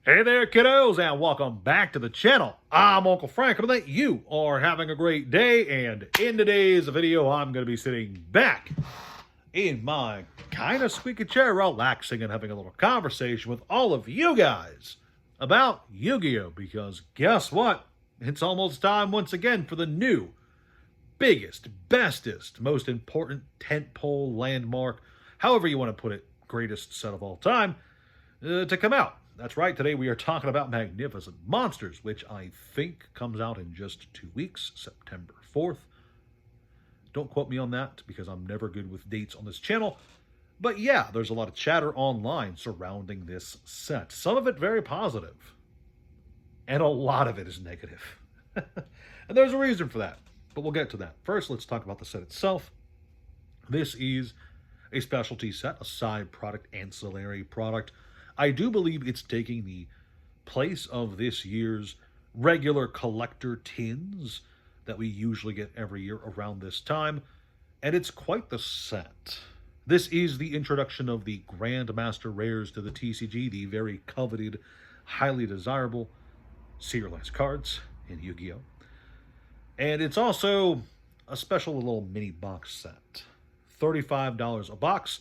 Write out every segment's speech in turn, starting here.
Hey there, kiddos, and welcome back to the channel. I'm Uncle Frank, and that you are having a great day. And in today's video, I'm going to be sitting back in my kind of squeaky chair, relaxing and having a little conversation with all of you guys about Yu-Gi-Oh! Because guess what? It's almost time once again for the new, biggest, bestest, most important tentpole landmark, however you want to put it, greatest set of all time, to come out. That's right, today we are talking about Magnificent Monsters, which I think comes out in just 2 weeks, September 4th. Don't quote me on that, because I'm never good with dates on this channel. But yeah, there's a lot of chatter online surrounding this set. Some of it very positive, and a lot of it is negative. And there's a reason for that, but we'll get to that. First, let's talk about the set itself. This is a specialty set, a side product, ancillary product. I do believe it's taking the place of this year's regular collector tins that we usually get every year around this time, and it's quite the set. This is the introduction of the Grandmaster Rares to the TCG, the very coveted, highly desirable serialized cards in Yu-Gi-Oh! And it's also a special little mini box set. $35 a box.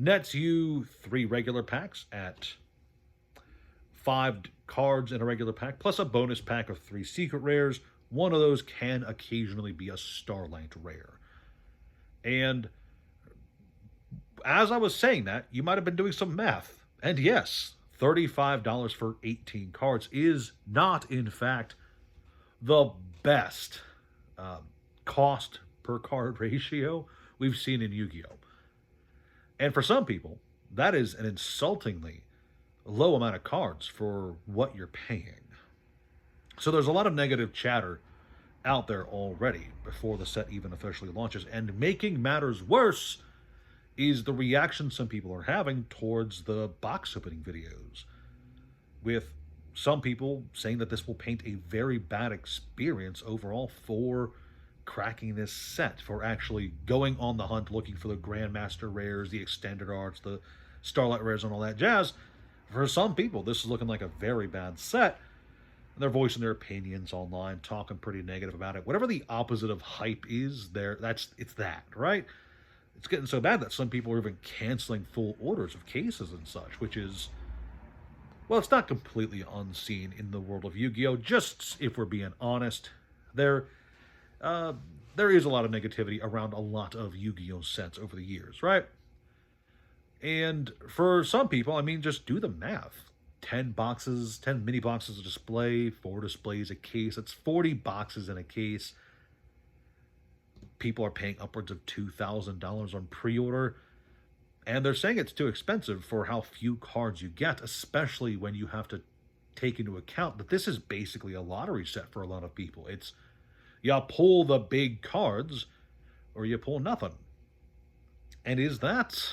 Nets you 3 regular packs at 5 cards in a regular pack, plus a bonus pack of 3 secret rares. One of those can occasionally be a Starlight rare. And as I was saying that, you might have been doing some math. And yes, $35 for 18 cards is not, in fact, the best cost per card ratio we've seen in Yu-Gi-Oh! And for some people, that is an insultingly low amount of cards for what you're paying. So there's a lot of negative chatter out there already before the set even officially launches. And making matters worse is the reaction some people are having towards the box opening videos, with some people saying that this will paint a very bad experience overall for cracking this set, for actually going on the hunt looking for the Grandmaster rares, the extended arts, the Starlight rares, and all that jazz. For some people, this is looking like a very bad set. And they're voicing their opinions online, talking pretty negative about it. Whatever the opposite of hype is, it's that, right? It's getting so bad that some people are even canceling full orders of cases and such, which is, well, it's not completely unseen in the world of Yu-Gi-Oh! Just if we're being honest, there is a lot of negativity around a lot of Yu-Gi-Oh! Sets over the years, right? And for some people, I mean, just do the math. 10 boxes, 10 mini boxes of display, 4 displays a case. It's 40 boxes in a case. People are paying upwards of $2,000 on pre-order. And they're saying it's too expensive for how few cards you get, especially when you have to take into account that this is basically a lottery set for a lot of people. It's, you pull the big cards, or you pull nothing. And is that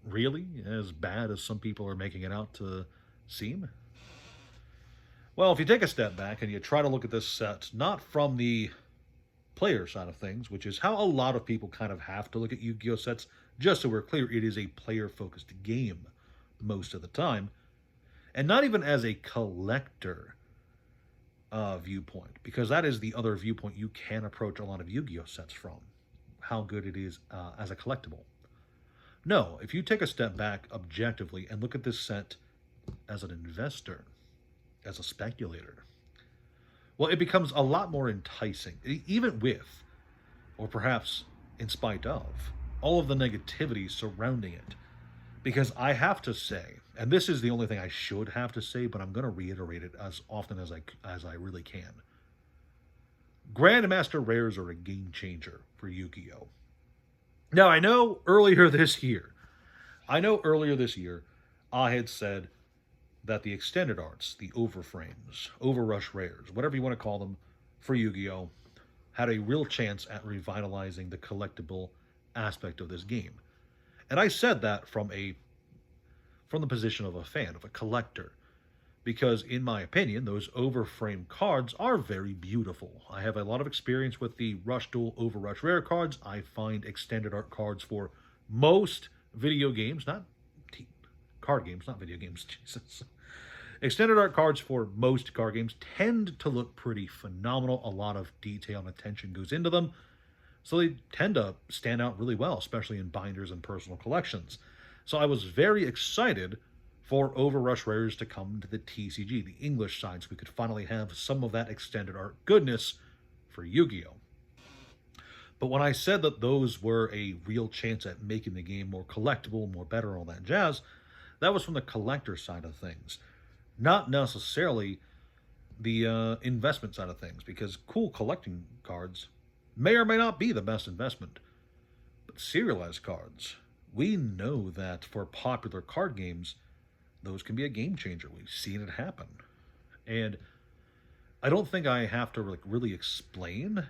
really as bad as some people are making it out to seem? Well, if you take a step back and you try to look at this set, not from the player side of things, which is how a lot of people kind of have to look at Yu-Gi-Oh! Sets, just so we're clear, it is a player-focused game most of the time, and not even as a collector viewpoint, because that is the other viewpoint you can approach a lot of Yu-Gi-Oh! Sets from, how good it is as a collectible. No, if you take a step back objectively and look at this set as an investor, as a speculator, well, it becomes a lot more enticing, even with, or perhaps in spite of, all of the negativity surrounding it. Because I have to say, and this is the only thing I should have to say, but I'm going to reiterate it as often as I really can. Grandmaster rares are a game changer for Yu-Gi-Oh! Now, I know earlier this year, I had said that the extended arts, the overframes, overrush rares, whatever you want to call them, for Yu-Gi-Oh! Had a real chance at revitalizing the collectible aspect of this game. And I said that from the position of a fan, of a collector, because in my opinion, those overframe cards are very beautiful. I have a lot of experience with the Rush Duel Overrush Rare cards. I find extended art cards for most video games, not card games, not video games, Jesus. Extended art cards for most card games tend to look pretty phenomenal. A lot of detail and attention goes into them. So they tend to stand out really well, especially in binders and personal collections. So I was very excited for Overrush Rares to come to the TCG, the English side, so we could finally have some of that extended art goodness for Yu-Gi-Oh! But when I said that those were a real chance at making the game more collectible, more better, all that jazz, that was from the collector side of things. Not necessarily the investment side of things, because cool collecting cards may or may not be the best investment. But serialized cards, we know that for popular card games, those can be a game changer. We've seen it happen. And I don't think I have to really explain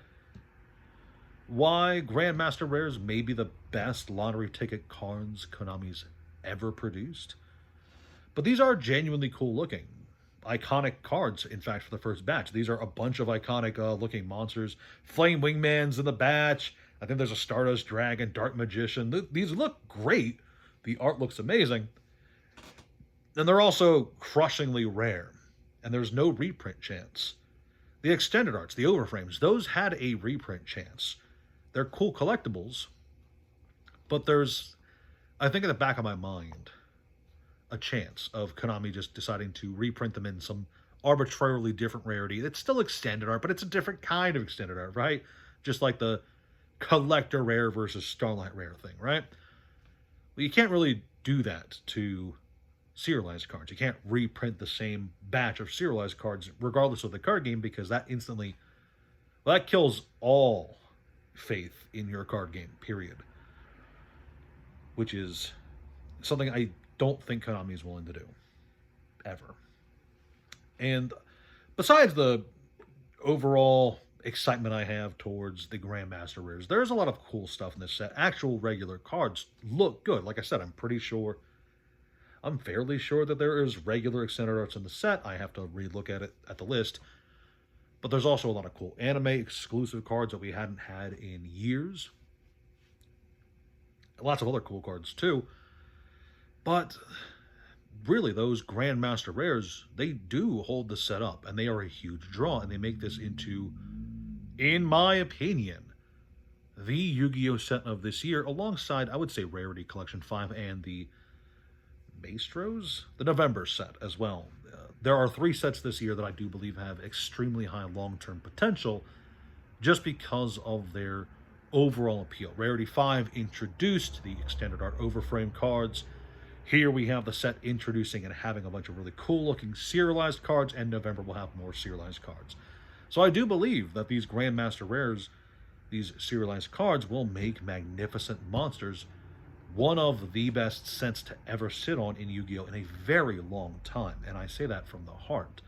why Grandmaster Rares may be the best lottery ticket cards Konami's ever produced. But these are genuinely cool looking. Iconic cards, in fact, for the first batch. These are a bunch of iconic looking monsters. Flame Wingman's in the batch. I think there's a Stardust Dragon, Dark Magician. These look great. The art looks amazing. And they're also crushingly rare. And there's no reprint chance. The extended arts, the overframes, those had a reprint chance. They're cool collectibles, but there's, I think in the back of my mind, a chance of Konami just deciding to reprint them in some arbitrarily different rarity. It's still extended art, but it's a different kind of extended art, right? Just like the collector rare versus Starlight rare thing, right? Well, you can't really do that to serialized cards. You can't reprint the same batch of serialized cards regardless of the card game, because that instantly, well, that kills all faith in your card game, period. Which is something I don't think Konami is willing to do. Ever. And besides the overall excitement I have towards the Grandmaster Rares, there's a lot of cool stuff in this set. Actual regular cards look good. Like I said, I'm fairly sure that there is regular extended arts in the set. I have to re-look at it at the list. But there's also a lot of cool anime exclusive cards that we hadn't had in years. Lots of other cool cards too. But really, those Grandmaster Rares, they do hold the set up. And they are a huge draw. And they make this into, in my opinion, the Yu-Gi-Oh! Set of this year. Alongside, I would say, Rarity Collection 5 and the Maestros? The November set as well. There are 3 sets this year that I do believe have extremely high long-term potential just because of their overall appeal. Rarity 5 introduced the extended art overframe cards. Here we have the set introducing and having a bunch of really cool-looking serialized cards, and November will have more serialized cards. So I do believe that these Grandmaster Rares, these serialized cards, will make magnificent monsters one of the best sets to ever sit on in Yu-Gi-Oh! In a very long time. And I say that from the heart.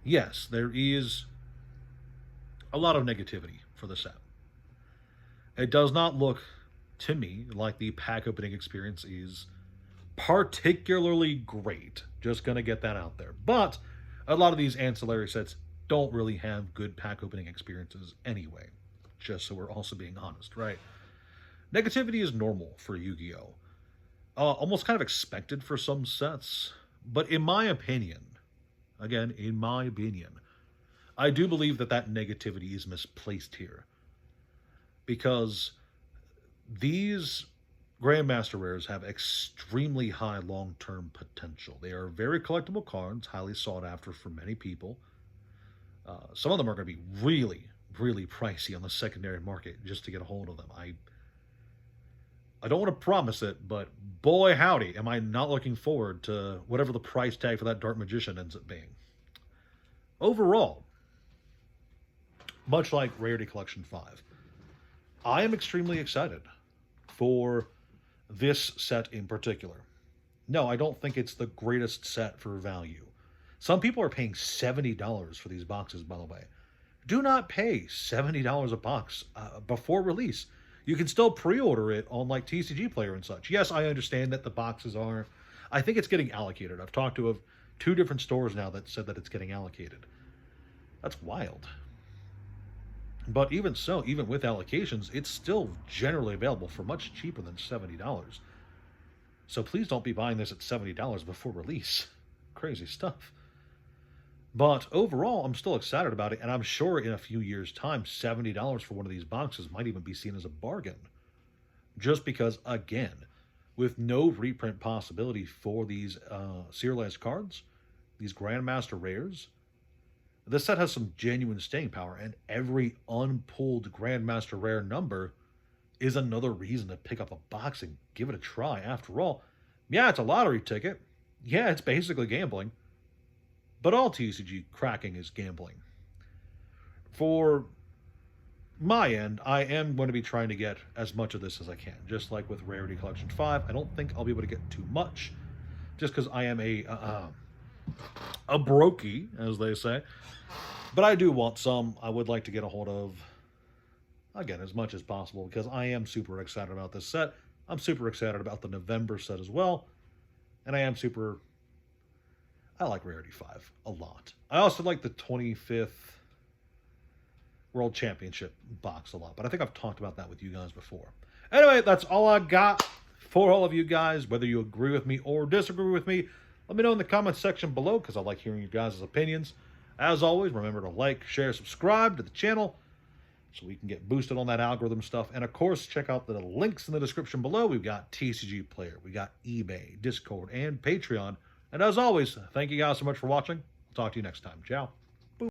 Yes, there is a lot of negativity for the set. It does not look, to me, like the pack opening experience is particularly great. Just going to get that out there. But a lot of these ancillary sets don't really have good pack opening experiences anyway. Just so we're also being honest, right? Negativity is normal for Yu-Gi-Oh! Almost kind of expected for some sets. But in my opinion, again, in my opinion, I do believe that that negativity is misplaced here. Because these Grandmaster Rares have extremely high long-term potential. They are very collectible cards, highly sought after for many people. Some of them are going to be really, really pricey on the secondary market just to get a hold of them. I don't want to promise it, but boy howdy, am I not looking forward to whatever the price tag for that Dark Magician ends up being. Overall, much like Rarity Collection 5, I am extremely excited for this set in particular. No, I don't think it's the greatest set for value. Some people are paying $70 for these boxes, by the way. Do not pay $70 a box before release. You can still pre-order it on like TCG Player and such. Yes, I understand that the boxes are, I think it's getting allocated. I've talked to 2 different stores now that said that it's getting allocated. That's wild. But even so, even with allocations, it's still generally available for much cheaper than $70. So please don't be buying this at $70 before release. Crazy stuff. But overall, I'm still excited about it, and I'm sure in a few years' time, $70 for one of these boxes might even be seen as a bargain. Just because, again, with no reprint possibility for these serialized cards, these Grandmaster Rares, this set has some genuine staying power, and every unpulled Grandmaster Rare number is another reason to pick up a box and give it a try. After all, yeah, it's a lottery ticket. Yeah, it's basically gambling. But all TCG cracking is gambling. For my end, I am going to be trying to get as much of this as I can. Just like with Rarity Collection 5, I don't think I'll be able to get too much. Just because I am a brokey, as they say. But I do want some. I would like to get a hold of, again, as much as possible, because I am super excited about this set. I'm super excited about the November set as well. And I like Rarity 5 a lot. I also like the 25th World Championship box a lot, but I think I've talked about that with you guys before. Anyway, that's all I got for all of you guys. Whether you agree with me or disagree with me, let me know in the comments section below, because I like hearing your guys' opinions. As always, remember to like, share, subscribe to the channel so we can get boosted on that algorithm stuff. And of course, check out the links in the description below. We've got TCG Player, we got eBay, Discord, and Patreon. And as always, thank you guys so much for watching. I'll talk to you next time. Ciao.